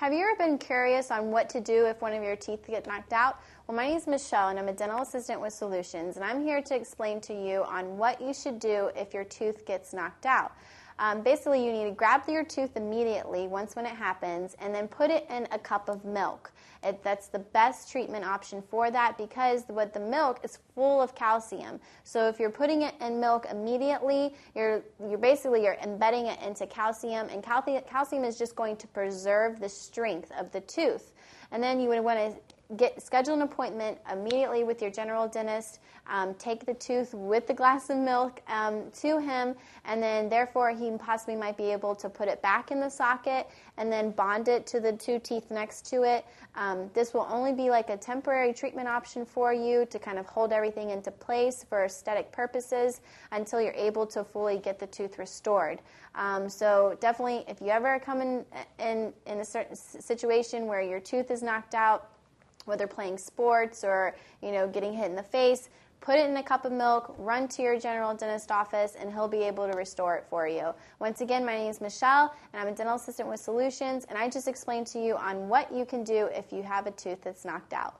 Have you ever been curious on what to do if one of your teeth get knocked out? Well, my name is Michelle, and I'm a dental assistant with Solutions, and I'm here to explain to you on what you should do if your tooth gets knocked out. Basically, you need to grab your tooth immediately when it happens, and then put it in a cup of milk. That's the best treatment option for that because the milk is full of calcium. So if you're putting it in milk immediately, you're embedding it into calcium, and calcium is just going to preserve the strength of the tooth. And then you would want to schedule an appointment immediately with your general dentist, take the tooth with the glass of milk to him, and then therefore he possibly might be able to put it back in the socket and then bond it to the two teeth next to it. This will only be like a temporary treatment option for you to kind of hold everything into place for aesthetic purposes until you're able to fully get the tooth restored. So definitely, if you ever come in a certain situation where your tooth is knocked out, whether playing sports or getting hit in the face, put it in a cup of milk, run to your general dentist office, and he'll be able to restore it for you. Once again, my name is Michelle, and I'm a dental assistant with Solutions, and I just explained to you on what you can do if you have a tooth that's knocked out.